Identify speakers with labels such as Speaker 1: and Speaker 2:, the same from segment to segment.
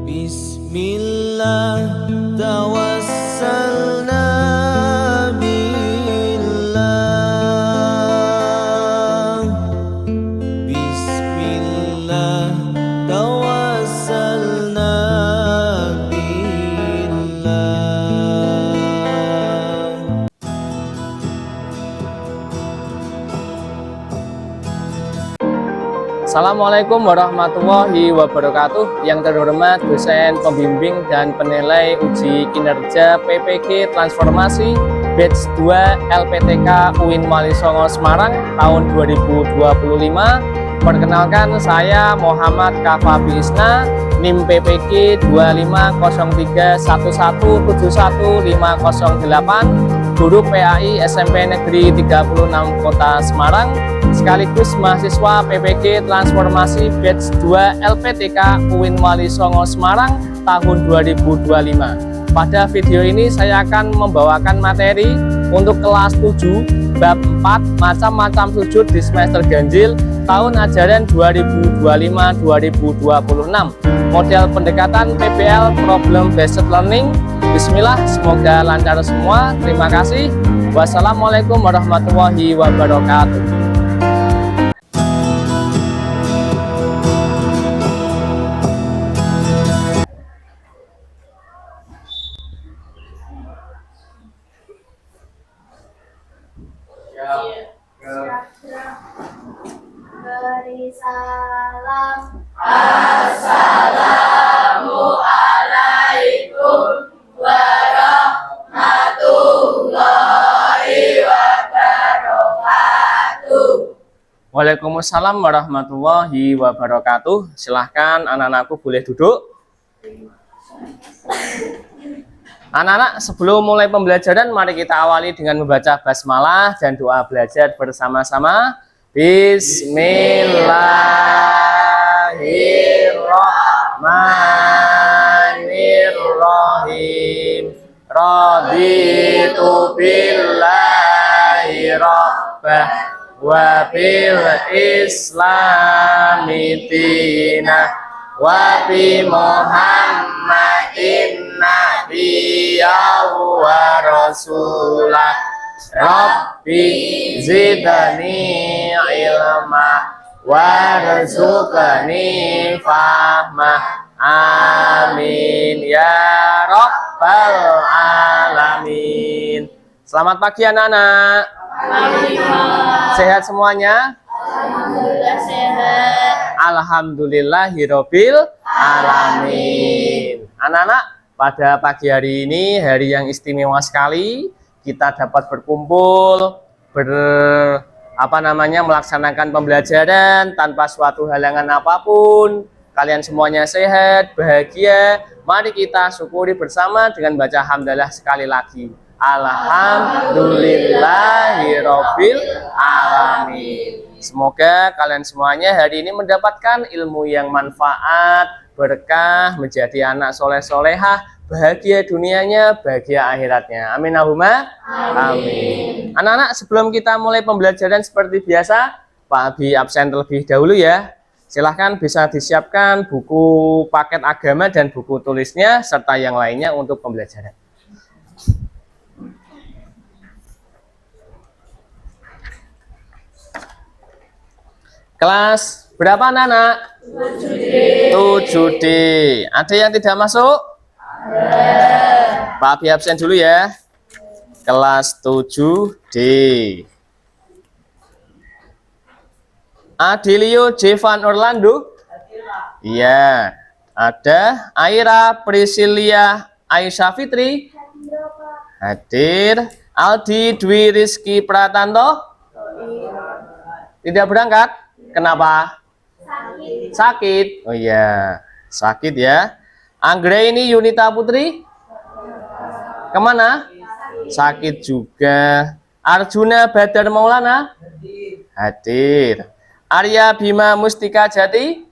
Speaker 1: Bismillah tawassalna billah. Bismillah tawassalna billah.
Speaker 2: Assalamualaikum warahmatullahi wabarakatuh. Yang terhormat dosen pembimbing dan penilai uji kinerja PPG Transformasi Batch 2 LPTK UIN Walisongo Semarang tahun 2025. Perkenalkan, saya Muhammad Kafabi Isna, NIM PPG 25013171508, guru PAI SMP Negeri 36 Kota Semarang, sekaligus mahasiswa PPG Transformasi Batch 2 LPTK UIN Walisongo Semarang tahun 2025. Pada video ini saya akan membawakan materi untuk kelas 7 bab 4 macam-macam sujud di semester ganjil tahun ajaran 2025-2026. Model pendekatan PBL Problem Based Learning. Bismillah, semoga lancar semua. Terima kasih. Wassalamualaikum warahmatullahi wabarakatuh.
Speaker 3: Beri salam.
Speaker 4: Assalamualaikum warahmatullahi wabarakatuh.
Speaker 2: Waalaikumsalam warahmatullahi wabarakatuh. Silahkan anak-anakku boleh duduk. Anak-anak, sebelum mulai pembelajaran, mari kita awali dengan membaca basmalah dan doa belajar bersama-sama. Bismillahirrahmanirrahim. Raditu billahi rabbah wa bil islami dinah wa bi Muhammadin nabiyya wa rasulah. Rabbi zidni ilma warzuqni fahma. Amin ya rabbal alamin. Selamat pagi anak-anak. Sehat semuanya?
Speaker 4: Alhamdulillah sehat.
Speaker 2: Alhamdulillahirabbil alamin. Anak-anak, pada pagi hari ini hari yang istimewa sekali. Kita dapat berkumpul, melaksanakan pembelajaran tanpa suatu halangan apapun. Kalian semuanya sehat, bahagia. Mari kita syukuri bersama dengan baca hamdalah sekali lagi. Alhamdulillahirabbil alamin. Semoga kalian semuanya hari ini mendapatkan ilmu yang manfaat, berkah, menjadi anak soleh-solehah, bahagia dunianya, bahagia akhiratnya. Amin Allahumma amin. Anak-anak, sebelum kita mulai pembelajaran seperti biasa, Pak Abi absen terlebih dahulu ya. Silahkan bisa disiapkan buku paket agama dan buku tulisnya serta yang lainnya untuk pembelajaran. Kelas berapa anak-anak? 7D. Ada yang tidak masuk? Pak Abi absen dulu ya. Kelas 7D. Adilio Jevan Orlando. Iya. Ada Aira Priscilia Aisyah Fitri. Hadir. Aldi Dwi Rizky Pratanto. Tidak berangkat. Kenapa? Sakit. Oh iya, sakit ya. Anggraini Yunita Putri kemana? Sakit juga. Arjuna Badar Maulana hadir. Arya Bima Mustika Jati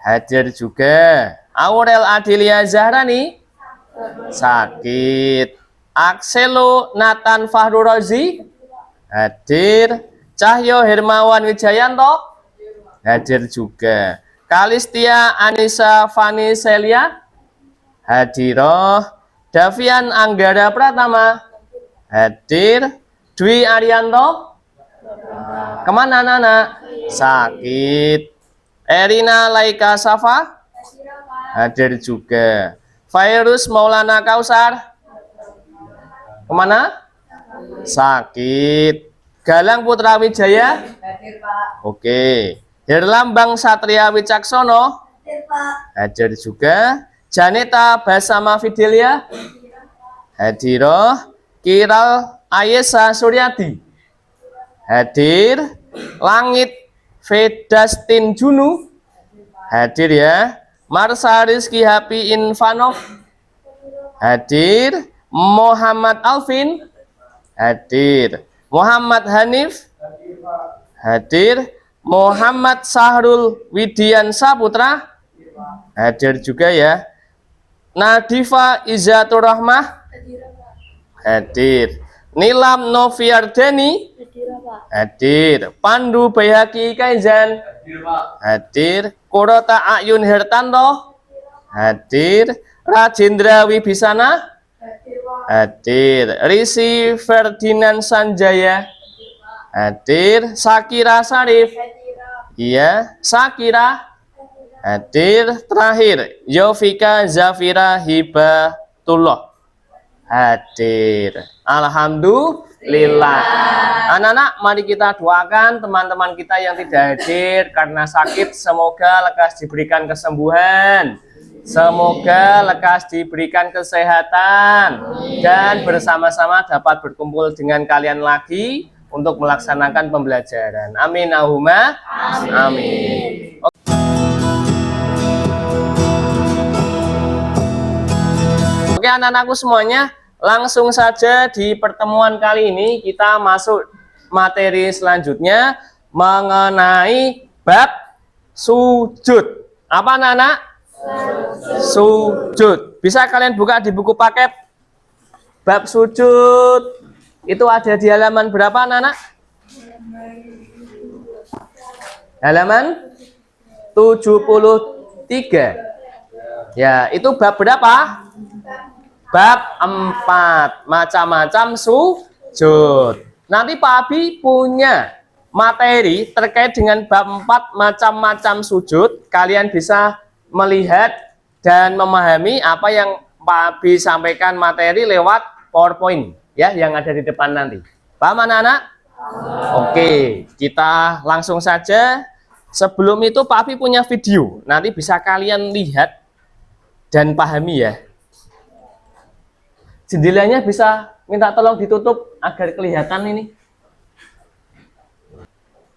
Speaker 2: hadir juga. Aurel Adelia Zahrani sakit. Akselo Nathan Fahru Rozi hadir. Cahyo Hermawan Wijayanto hadir juga. Kalistia Anissa Fani Celia hadiroh. Davian Anggara Pratama hadir. Dwi Arianto kemana anak? Sakit. Erina Laika Safa hadir juga. Virus Maulana Kausar kemana? Sakit. Galang Putra Wijaya
Speaker 4: Hadir, Pak.
Speaker 2: oke. Herlambang Satria Wicaksono hadir juga. Janeta Basama Fidelia hadiroh. Kiral Ayesa Suryadi hadir. Langit Vedastin Junu hadir ya. Marsha Rizky Happy Infanov hadir. Muhammad Alvin hadir. Muhammad Hanif hadir. Muhammad Sahrul Widian Saputra hadir juga ya. Nadifa Izzatur Rahmah hadir. Nilam Noviardeni hadir. Pandu Bayhaki Kaizan hadir. Kurota Ayun Hertanto hadir. Rajendra Wibisana hadir. Risi Ferdinand Sanjaya hadir. Sakira Sarif iya. Sakira hadir. Terakhir Yovika Zafira Hibatullah hadir. Alhamdulillah. Anak-anak, mari kita doakan teman-teman kita yang tidak hadir karena sakit, semoga lekas diberikan kesembuhan, semoga lekas diberikan kesehatan, dan bersama-sama dapat berkumpul dengan kalian lagi untuk melaksanakan pembelajaran. Amin Allahumma amin. Oke anak-anakku semuanya, langsung saja di pertemuan kali ini kita masuk materi selanjutnya mengenai bab sujud. Apa anak-anak? Sujud. Bisa kalian buka di buku paket bab sujud. Itu ada di halaman berapa anak-anak? Halaman 73. Ya, itu bab berapa? Bab 4, macam-macam sujud. Nanti Pak Abi punya materi terkait dengan bab 4, macam-macam sujud. Kalian bisa melihat dan memahami apa yang Pak Abi sampaikan materi lewat PowerPoint ya, yang ada di depan nanti. Paham anak-anak? Oke, kita langsung saja. Sebelum itu Pak Abi punya video. Nanti bisa kalian lihat dan pahami ya. Jendelanya bisa minta tolong ditutup agar kelihatan ini.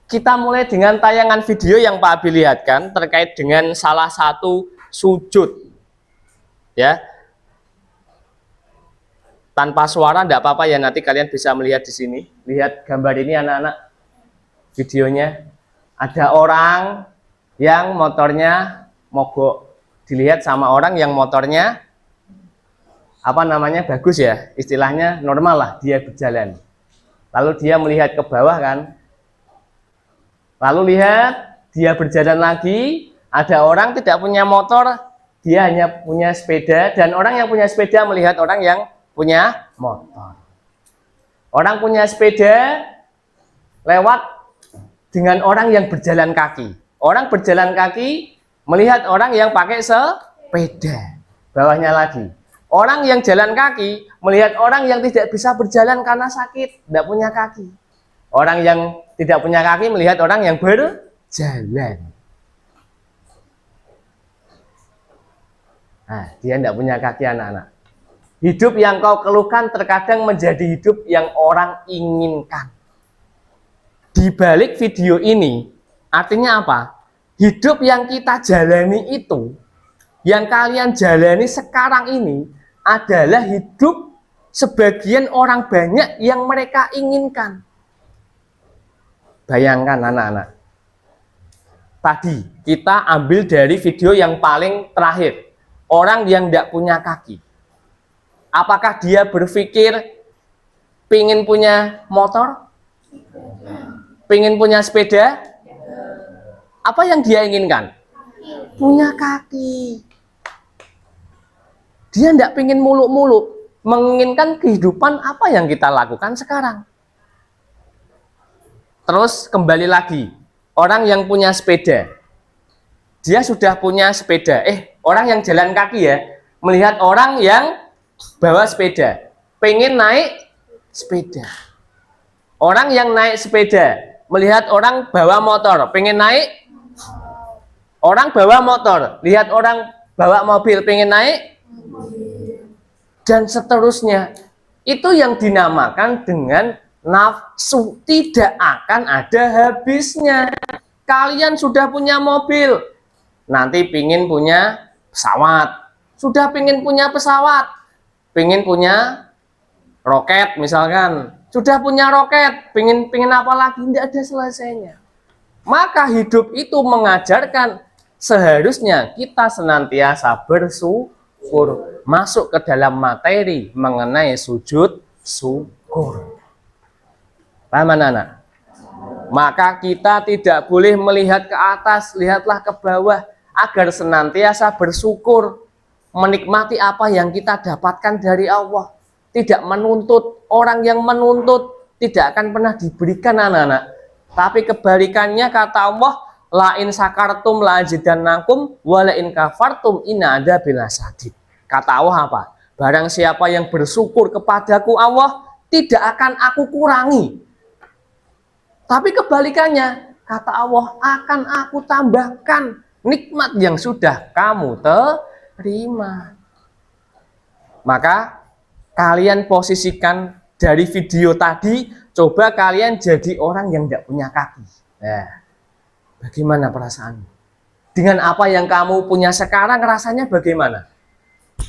Speaker 2: Kita mulai dengan tayangan video yang Pak Abi lihatkan terkait dengan salah satu sujud. Ya. Tanpa suara enggak apa-apa ya, nanti kalian bisa melihat di sini. Lihat gambar ini anak-anak. Videonya ada orang yang motornya mogok. Dilihat sama orang yang motornya apa namanya, bagus ya, istilahnya normal lah, dia berjalan. Lalu dia melihat ke bawah kan, lalu lihat dia berjalan lagi, ada orang tidak punya motor, dia hanya punya sepeda, dan orang yang punya sepeda melihat orang yang punya motor. Orang punya sepeda lewat dengan orang yang berjalan kaki. Orang berjalan kaki melihat orang yang pakai sepeda. Bawahnya lagi, orang yang jalan kaki melihat orang yang tidak bisa berjalan karena sakit, tidak punya kaki. Orang yang tidak punya kaki melihat orang yang berjalan. Nah, dia tidak punya kaki anak-anak. Hidup yang kau keluhkan terkadang menjadi hidup yang orang inginkan. Di balik video ini, artinya apa? Hidup yang kita jalani itu, yang kalian jalani sekarang ini, adalah hidup sebagian orang banyak yang mereka inginkan. Bayangkan anak-anak. Tadi kita ambil dari video yang paling terakhir. Orang yang tidak punya kaki. Apakah dia berpikir pengen punya motor? Pengen punya sepeda? Apa yang dia inginkan? Punya kaki. Dia tidak ingin muluk-muluk, menginginkan kehidupan apa yang kita lakukan sekarang. Terus kembali lagi, orang yang punya sepeda, dia sudah punya sepeda. Orang yang jalan kaki ya, melihat orang yang bawa sepeda, pengen naik sepeda. Orang yang naik sepeda, melihat orang bawa motor, pengen naik. Orang bawa motor, lihat orang bawa mobil, pengen naik. Dan seterusnya. Itu yang dinamakan dengan nafsu, tidak akan ada habisnya. Kalian sudah punya mobil, nanti pingin punya pesawat. Sudah pingin punya pesawat, pingin punya roket misalkan. Sudah punya roket, pingin apa lagi, tidak ada selesainya. Maka hidup itu mengajarkan seharusnya kita senantiasa bersyukur, masuk ke dalam materi mengenai sujud syukur. Paham anak-anak? Maka kita tidak boleh melihat ke atas, lihatlah ke bawah, agar senantiasa bersyukur, menikmati apa yang kita dapatkan dari Allah. Tidak menuntut. Orang yang menuntut tidak akan pernah diberikan anak-anak. Tapi kebalikannya kata Allah, la in sakartum la azidannakum wa la in kafartum inna adzabil sadid. Kata Allah apa? Barang siapa yang bersyukur kepadaku Allah, tidak akan aku kurangi. Tapi kebalikannya, kata Allah, akan aku tambahkan nikmat yang sudah kamu terima. Maka kalian posisikan dari video tadi, coba kalian jadi orang yang tidak punya kaki. Nah, bagaimana perasaanmu? Dengan apa yang kamu punya sekarang, rasanya bagaimana?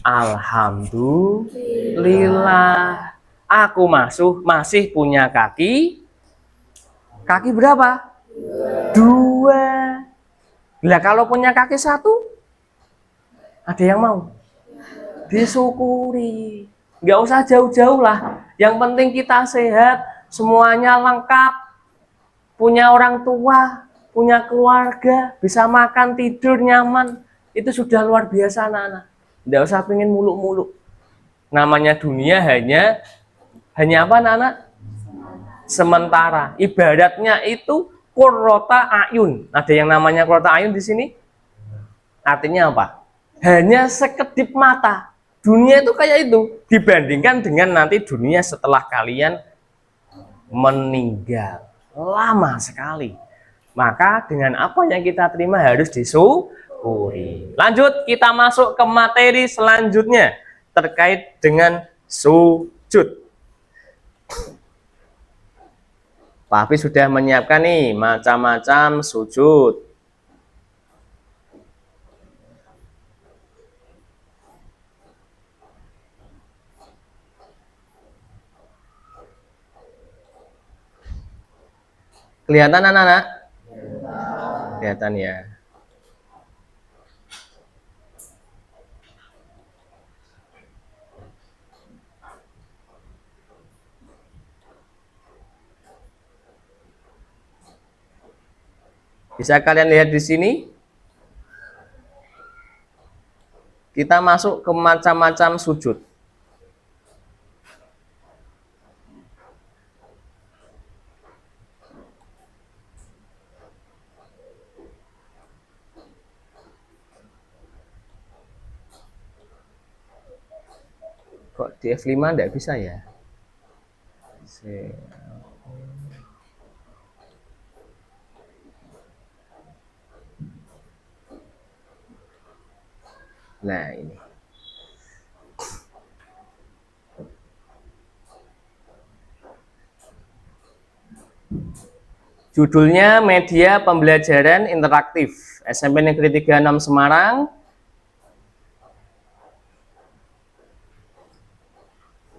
Speaker 2: Alhamdulillah, aku masih punya kaki. Kaki berapa? 2. Lah kalau punya kaki 1, ada yang mau? Disyukuri. Nggak usah jauh-jauh lah. Yang penting kita sehat, semuanya lengkap, punya orang tua, punya keluarga, bisa makan, tidur, nyaman. Itu sudah luar biasa anak-anak. Nggak usah pengen muluk-muluk. Namanya dunia hanya apa anak-anak? Sementara. Ibaratnya itu qurrata ayun. Ada yang namanya qurrata ayun di sini? Artinya apa? Hanya sekedip mata. Dunia itu kayak itu. Dibandingkan dengan nanti dunia setelah kalian meninggal. Lama sekali. Maka dengan apa yang kita terima harus disyukuri. Lanjut, kita masuk ke materi selanjutnya. Terkait dengan sujud. Pak Hafiz sudah menyiapkan nih macam-macam sujud. Kelihatan anak-anak? Kelihatan ya. Bisa kalian lihat di sini? Kita masuk ke macam-macam sujud. Kok di F5 enggak bisa ya? Nah ini. Judulnya Media Pembelajaran Interaktif SMP Negeri 36 Semarang.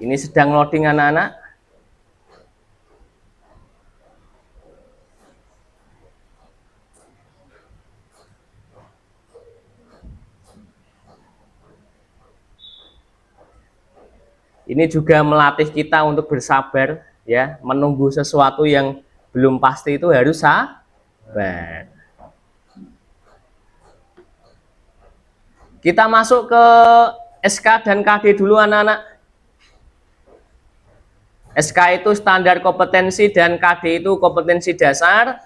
Speaker 2: Ini sedang loading anak-anak. Ini juga melatih kita untuk bersabar, ya, menunggu sesuatu yang belum pasti itu harus sabar. Kita masuk ke SK dan KD dulu anak-anak. SK itu standar kompetensi dan KD itu kompetensi dasar.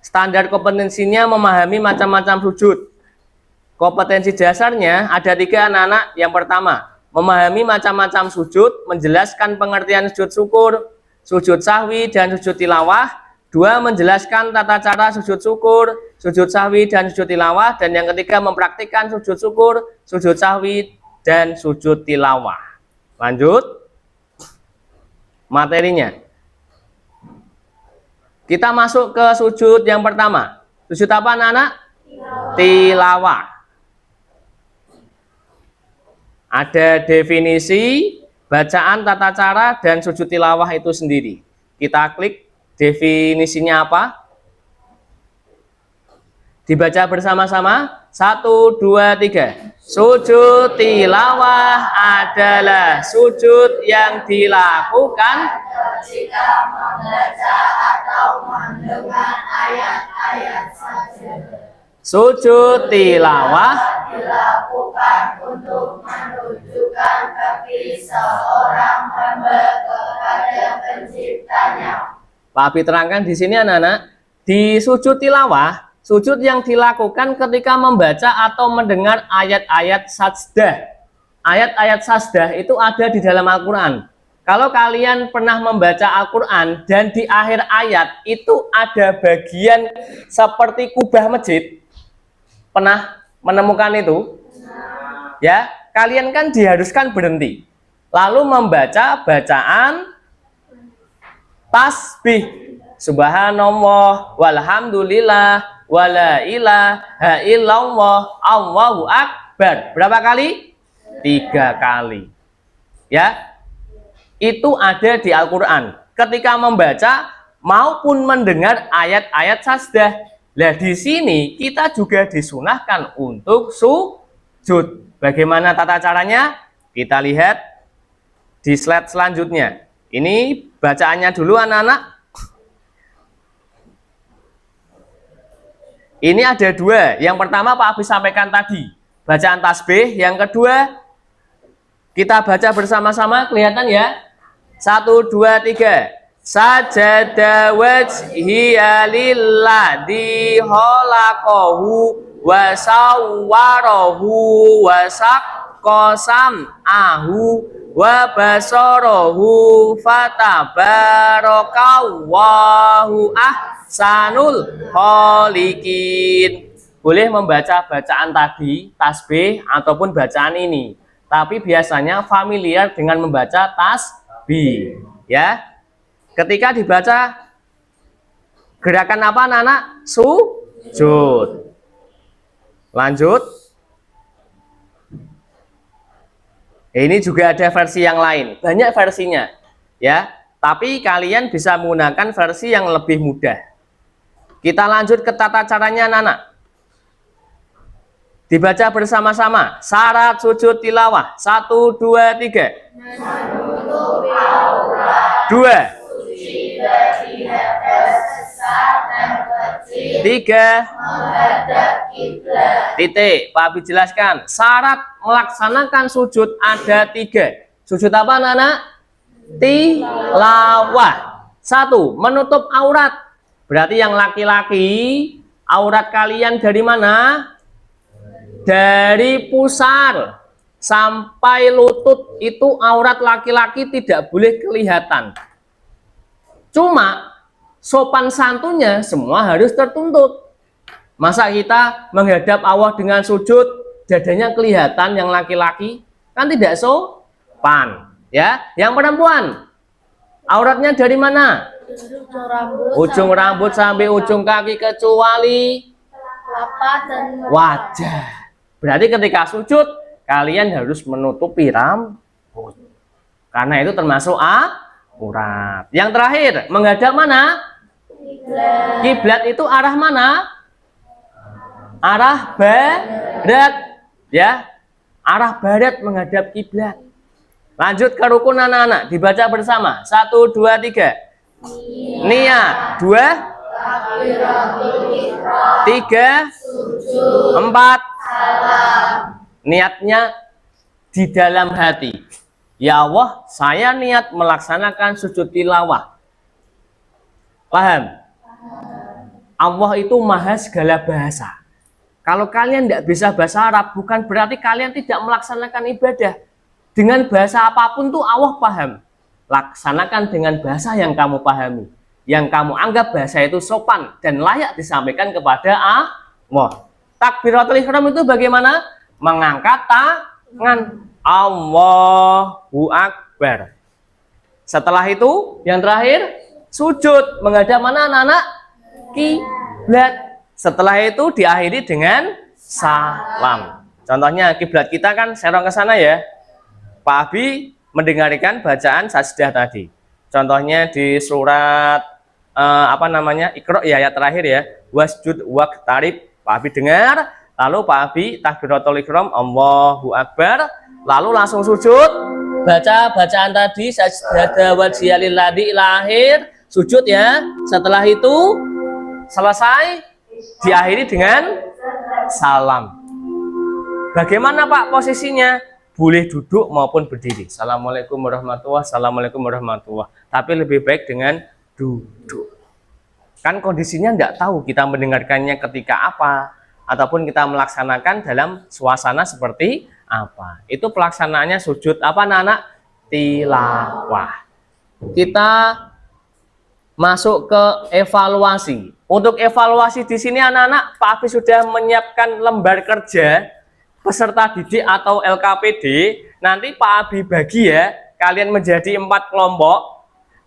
Speaker 2: Standar kompetensinya memahami macam-macam sujud. Kompetensi dasarnya ada 3 anak-anak. Yang pertama, memahami macam-macam sujud, menjelaskan pengertian sujud syukur, sujud sahwi, dan sujud tilawah. 2, menjelaskan tata cara sujud syukur, sujud sahwi, dan sujud tilawah. Dan yang ketiga, mempraktikkan sujud syukur, sujud sahwi, dan sujud tilawah. Lanjut materinya. Kita masuk ke sujud yang pertama. Sujud apa anak-anak? Tilawah. Ada definisi, bacaan, tata cara, dan sujud tilawah itu sendiri. Kita klik definisinya apa? Dibaca bersama-sama. 1, 2, 3. Sujud tilawah adalah sujud yang dilakukan
Speaker 4: ketika membaca atau mendengar ayat-ayat saja.
Speaker 2: Sujud tilawah
Speaker 4: Dilakukan untuk menunjukkan kasih seorang hamba kepada penciptanya.
Speaker 2: Pak Abi terangkan di sini anak-anak, di sujud tilawah, sujud yang dilakukan ketika membaca atau mendengar ayat-ayat sajdah. Ayat-ayat sajdah itu ada di dalam Al-Quran. Kalau kalian pernah membaca Al-Quran dan di akhir ayat itu ada bagian seperti kubah masjid, pernah menemukan itu? Ya, kalian kan diharuskan berhenti, lalu membaca bacaan tasbih, subhanallah, walhamdulillah, wala ilaha illallah, Allahu akbar. Berapa kali? 3 kali. Ya, itu ada di Al-Quran. Ketika membaca maupun mendengar ayat-ayat sajdah. Nah, di sini kita juga disunahkan untuk sujud. Bagaimana tata caranya? Kita lihat di slide selanjutnya. Ini bacaannya dulu anak-anak. Ini ada 2. Yang pertama Pak Abi sampaikan tadi, bacaan tasbih. Yang kedua kita baca bersama-sama, kelihatan ya? 1, 2, 3. Sajada wajhiya lilladzi khalaqahu wa sawwarahu wa saqqasam'ahu wa basarahu fatabarakallahu ahsanul khaliqin. Boleh membaca bacaan tadi, tasbih ataupun bacaan ini, tapi biasanya familiar dengan membaca tasbih, ya. Ketika dibaca gerakan apa anak-anak? Sujud. Lanjut. Ini juga ada versi yang lain, banyak versinya, ya. Tapi kalian bisa menggunakan versi yang lebih mudah. Kita lanjut ke tata caranya anak-anak. Dibaca bersama-sama. Syarat sujud tilawah. 1, 2, 3. 2. 3. Titik. Pak Abi jelaskan. Syarat melaksanakan sujud ada 3. Sujud apa anak-anak? Tilawah. 1. Menutup aurat. Berarti yang laki-laki, aurat kalian dari mana? Dari pusar sampai lutut itu aurat laki-laki tidak boleh kelihatan. Cuma sopan santunnya semua harus tertuntut. Masa kita menghadap Allah dengan sujud, dadanya kelihatan yang laki-laki? Kan tidak sopan, ya. Yang perempuan, auratnya dari mana? Ujung rambut sampai ujung kaki kecuali wajah. Berarti ketika sujud kalian harus menutupi rambut, karena itu termasuk aurat. Yang terakhir, menghadap mana? Kiblat itu arah mana? Arah barat, ya. Arah barat menghadap kiblat. Lanjut ke rukun anak-anak, dibaca bersama. 1, 2, 3. Niat. 2, 3, 4,
Speaker 4: salam.
Speaker 2: Niatnya di dalam hati. Ya Allah, saya niat melaksanakan sujud tilawah. Paham? Allah itu maha segala bahasa. Kalau kalian tidak bisa bahasa Arab, bukan berarti kalian tidak melaksanakan ibadah. Dengan bahasa apapun tuh Allah paham. Laksanakan dengan bahasa yang kamu pahami. Yang kamu anggap bahasa itu sopan dan layak disampaikan kepada Allah. Takbiratul ihram itu bagaimana? Mengangkat tangan. Allahu Akbar. Setelah itu, yang terakhir, sujud. Menghadap mana anak-anak? Kiblat. Setelah itu diakhiri dengan salam. Contohnya kiblat kita kan serong ke sana ya. Pak Abi mendengarkan bacaan sajdah tadi. Contohnya di surat Iqra ya, ayat terakhir ya. Wasjud waqtarib. Pak Abi dengar, lalu Pak Abi takbiratul ihram Allahu Akbar, lalu langsung sujud. Baca bacaan tadi sajdah wajhiyal ladzi lahir, sujud ya. Setelah itu selesai diakhiri dengan salam. Bagaimana Pak posisinya? Boleh duduk maupun berdiri. Assalamualaikum warahmatullahi wabarakatuh. Assalamualaikum warahmatullahi wabarakatuh. Tapi lebih baik dengan duduk. Kan kondisinya tidak tahu kita mendengarkannya ketika apa, ataupun kita melaksanakan dalam suasana seperti apa. Itu pelaksanaannya sujud apa anak-anak? Tilawah. Kita masuk ke evaluasi. Untuk evaluasi di sini anak-anak, Pak Hafiz sudah menyiapkan lembar kerja peserta didik atau LKPD. Nanti Pak Abi bagi ya, kalian menjadi 4 kelompok.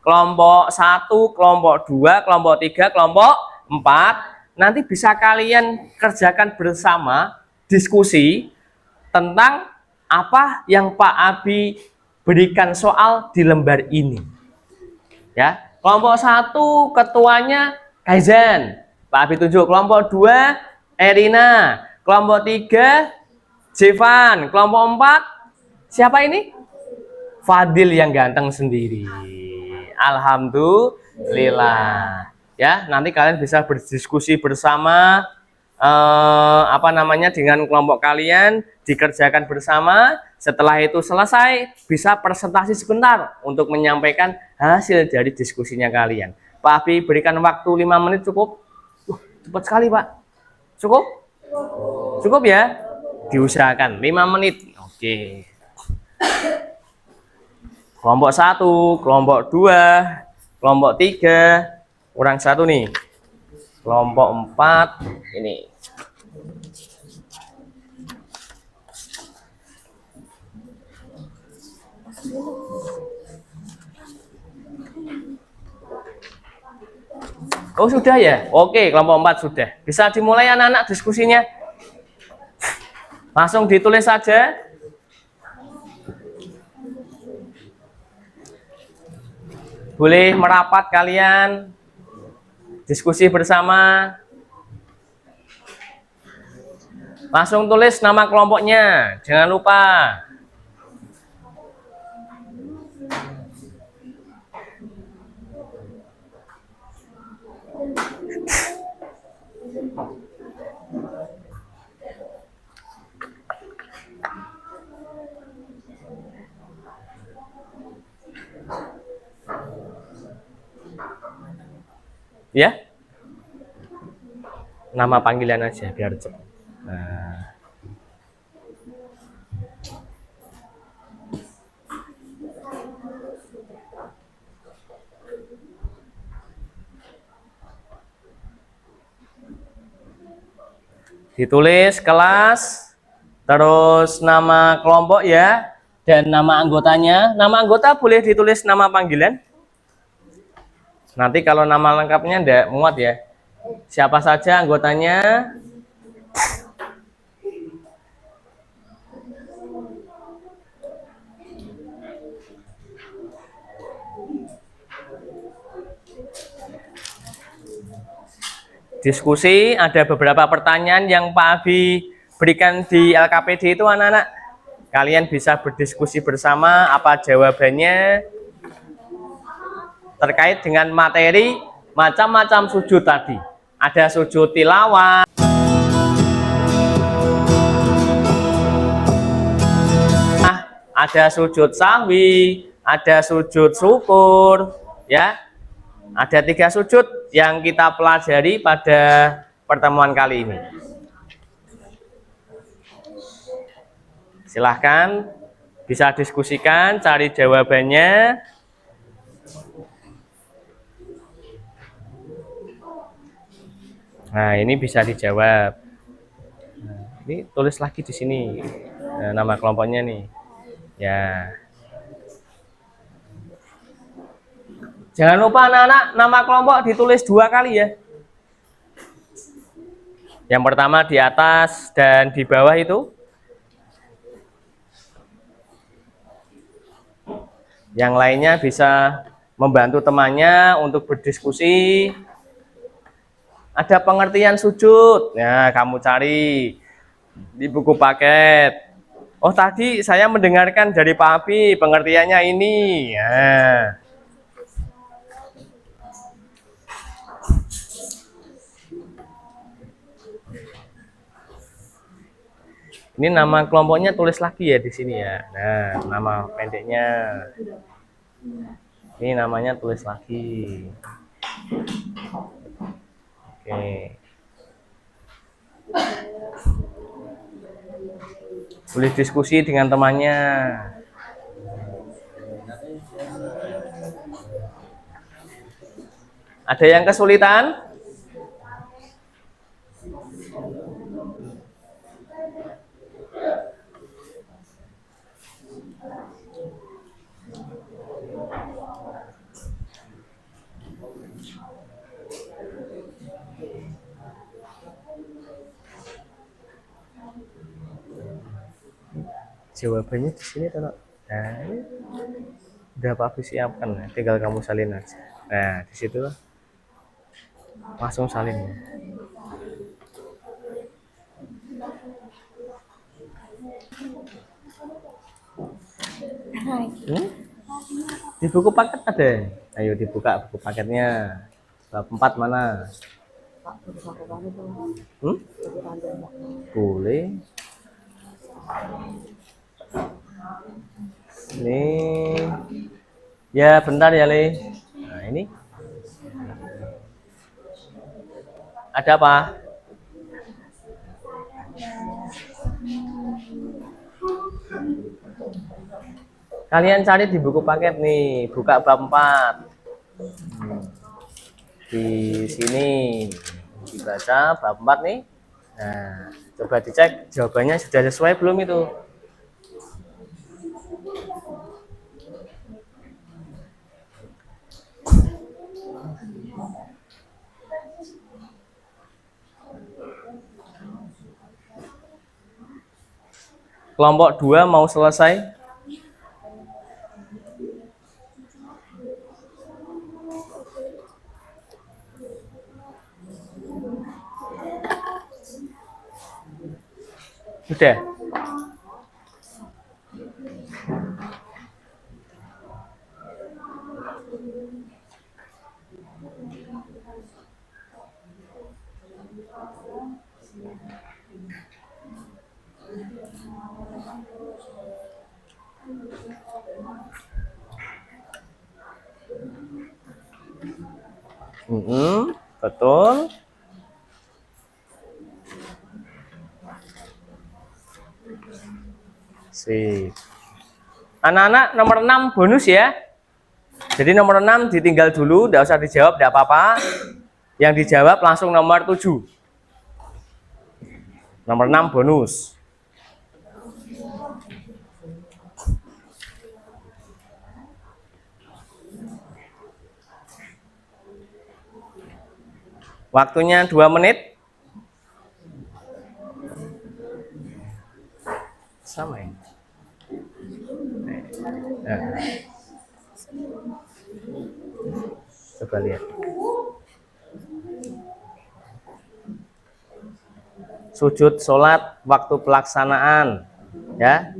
Speaker 2: Kelompok 1, kelompok 2, kelompok 3, kelompok 4. Nanti bisa kalian kerjakan bersama, diskusi tentang apa yang Pak Abi berikan soal di lembar ini. Ya, kelompok 1 ketuanya Kaizan, Pak Abi tunjuk. Kelompok 2 Erina, kelompok 3 Jevan, kelompok 4 siapa ini? Fadil yang ganteng sendiri. Alhamdulillah. Ya, nanti kalian bisa berdiskusi bersama dengan kelompok kalian, dikerjakan bersama. Setelah itu selesai, bisa presentasi sebentar untuk menyampaikan hasil dari diskusinya kalian. Pak Abi berikan waktu 5 menit cukup? Cepat sekali Pak. Cukup? Cukup ya? Diusahakan 5 menit. Oke. Kelompok 1, kelompok 2, kelompok 3, kurang 1 nih. Kelompok 4 ini. Oh sudah ya? Oke, kelompok 4 sudah. Bisa dimulai anak-anak diskusinya. Langsung ditulis saja. Boleh merapat kalian. Diskusi bersama. Langsung tulis nama kelompoknya. Jangan lupa. Ya, nama panggilan aja biar cepat. Nah. Ditulis kelas, terus nama kelompok ya, dan nama anggotanya. Nama anggota boleh ditulis nama panggilan. Nanti kalau nama lengkapnya enggak muat ya. Siapa saja anggotanya? Diskusi, ada beberapa pertanyaan yang Pak Abi berikan di LKPD itu anak-anak. Kalian bisa berdiskusi bersama apa jawabannya. Terkait dengan materi macam-macam sujud tadi. Ada sujud tilawah. ada sujud sahwi, ada sujud syukur, ya. Ada 3 sujud yang kita pelajari pada pertemuan kali ini. Silahkan bisa diskusikan, cari jawabannya. Nah, ini bisa dijawab. Nah, ini tulis lagi di sini. Nah, nama kelompoknya nih. Ya. Jangan lupa anak-anak, nama kelompok ditulis 2 kali ya. Yang pertama di atas dan di bawah itu. Yang lainnya bisa membantu temannya untuk berdiskusi. Ada pengertian sujud. Nah, kamu cari di buku paket. Oh, tadi saya mendengarkan dari Pak Abi pengertiannya ini. Nah. Ini nama kelompoknya tulis lagi ya di sini ya. Nah, nama pendeknya. Ini namanya tulis lagi. Oke. Boleh diskusi dengan temannya. Ada yang kesulitan? Jawabannya di sini kalau nah, ini udah Pak Abi siapkan, tinggal kamu salin aja. Nah, di situ langsung salin. Di buku paket ada. Ayo dibuka buku paketnya. Bab 4 mana? Boleh. Nih. Ya, bentar ya, Le. Nah, ini. Ada apa? Kalian cari di buku paket nih, buka bab 4. Di sini dibaca bab 4 nih. Nah, coba dicek jawabannya sudah sesuai belum itu. Kelompok 2 mau selesai? Sudah? Betul. Sip. Anak-anak nomor 6 bonus ya. Jadi nomor 6 ditinggal dulu, tidak usah dijawab, tidak apa-apa. Yang dijawab langsung nomor 7. Nomor 6 bonus. Waktunya 2 menit. Sama ya. Nah. Coba lihat. Sujud sholat waktu pelaksanaan, ya.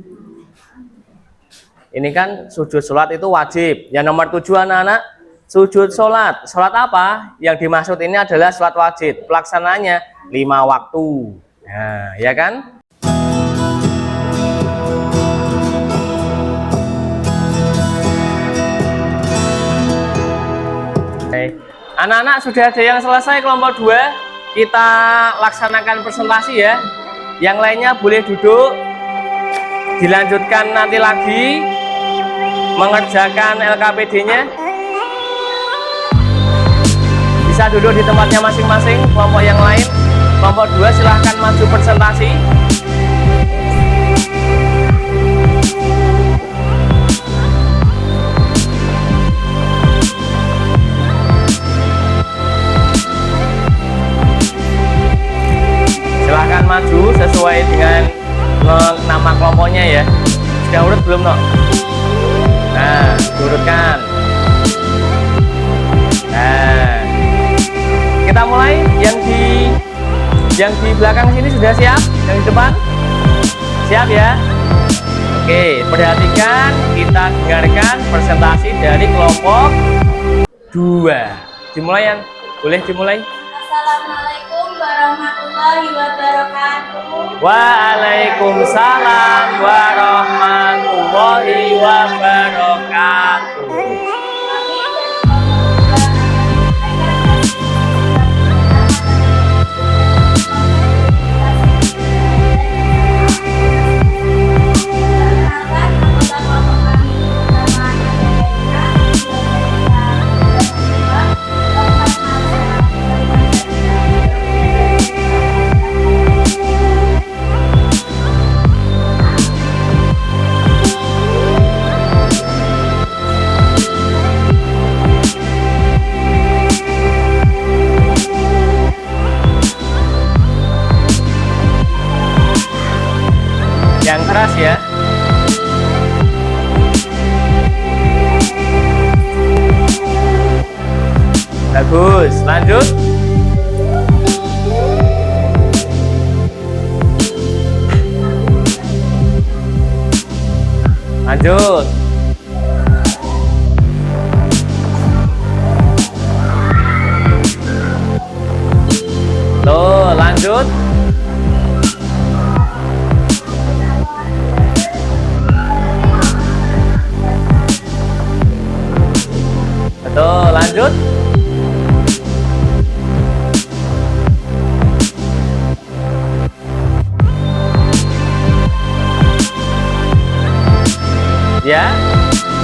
Speaker 2: Ini kan sujud sholat itu wajib. Yang nomor 7 anak-anak, sujud sholat. Sholat apa? Yang dimaksud ini adalah sholat wajib. Pelaksanaannya 5 waktu. Nah, ya kan? Anak-anak sudah ada yang selesai kelompok 2. Kita laksanakan presentasi ya. Yang lainnya boleh duduk. Dilanjutkan nanti lagi mengerjakan LKPD-nya. Bisa duduk di tempatnya masing-masing. Kelompok yang lain, kelompok 2 silahkan maju presentasi. Silahkan maju sesuai dengan nama kelompoknya ya. Sudah urut belum, no? Nah, diurutkan. Nah, kita mulai. Yang di belakang sini sudah siap? Yang di depan siap ya? Oke, perhatikan, kita dengarkan presentasi dari kelompok 2. Dimulai yang boleh dimulai.
Speaker 3: Assalamualaikum warahmatullahi wabarakatuh.
Speaker 2: Waalaikumsalam warahmatullahi wabarakatuh. Yang keras ya. Bagus, lanjut. Lanjut. Tuh, lanjut. Betul, lanjut. Ya,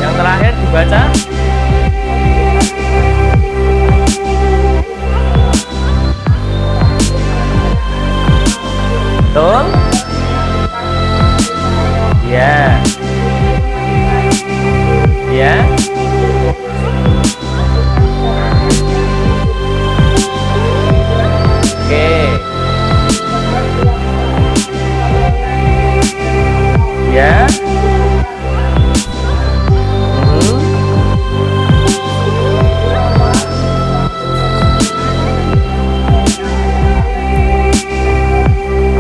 Speaker 2: yang terakhir dibaca. Betul. Ya. Ya. Oke. Ya.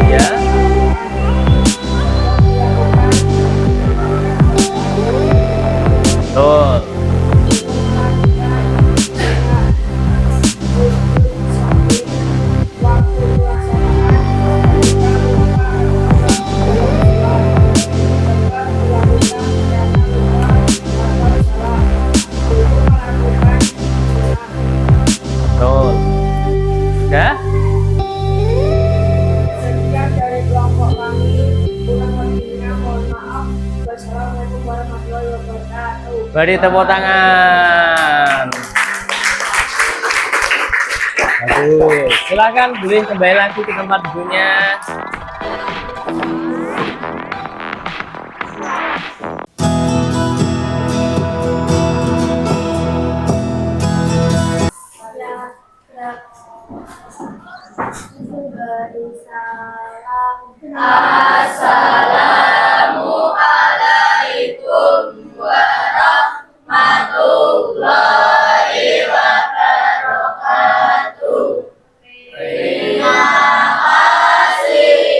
Speaker 2: Ya. Betul. Betul. Sudah?
Speaker 3: Sekian dari kelompok kami. Kurang lebihnya mohon maaf. Wassalamualaikum warahmatullahi wabarakatuh.
Speaker 2: Beri tepuk tangan. Bagus. Silakan boleh kembali lagi ke tempat duduknya.
Speaker 3: Beri salam.
Speaker 4: Assalamualaikum warahmatullahi wabarakatuh. Terima kasih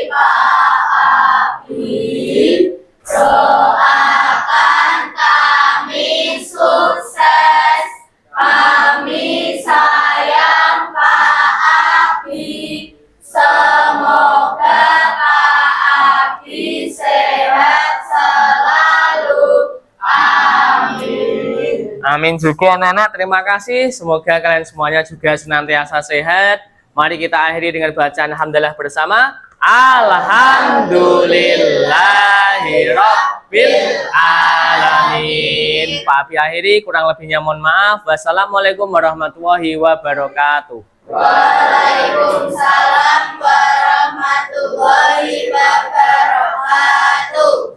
Speaker 2: Amin juga anak-anak, terima kasih. Semoga kalian semuanya juga senantiasa sehat. Mari kita akhiri dengan bacaan alhamdulillah bersama. Alhamdulillahirabbil alamin. Pak Abi akhiri, kurang lebihnya mohon maaf. Wassalamualaikum warahmatullahi wabarakatuh.
Speaker 4: Waalaikumsalam warahmatullahi wabarakatuh.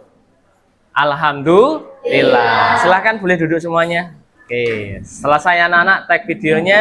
Speaker 2: Alhamdulillah. Silahkan boleh duduk semuanya. Oke, selesai anak-anak tag videonya.